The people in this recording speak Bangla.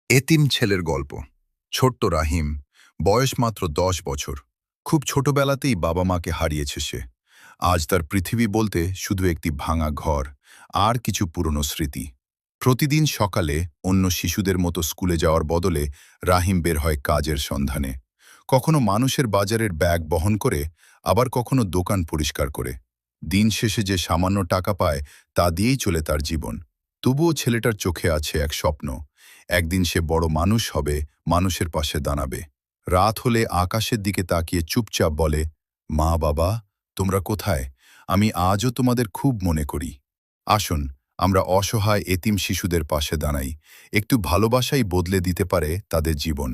এতিম ছেলের গল্প। ছোট্ট রাহিম, বয়স মাত্র 10 বছর। খুব ছোটবেলাতেই বাবা মাকে হারিয়েছে সে। আজ তার পৃথিবী বলতে শুধু একটি ভাঙা ঘর আর কিছু পুরনো স্মৃতি। প্রতিদিন সকালে অন্য শিশুদের মতো স্কুলে যাওয়ার বদলে রাহিম বের হয় কাজের সন্ধানে। কখনো মানুষের বাজারের ব্যাগ বহন করে, আবার কখনো দোকান পরিষ্কার করে। দিন শেষে যে সামান্য টাকা পায় তা দিয়েই চলে তার জীবন। তবুও ছেলেটার চোখে আছে এক স্বপ্ন। একদিন সে বড় মানুষ হবে, মানুষের পাশে দাঁড়াবে। রাত হলে আকাশের দিকে তাকিয়ে চুপচাপ বলে, মা বাবা, তোমরা কোথায়? আমি আজও তোমাদের খুব মনে করি। আসুন, আমরা অসহায় এতিম শিশুদের পাশে দাঁড়াই। একটু ভালোবাসাই বদলে দিতে পারে তাদের জীবন।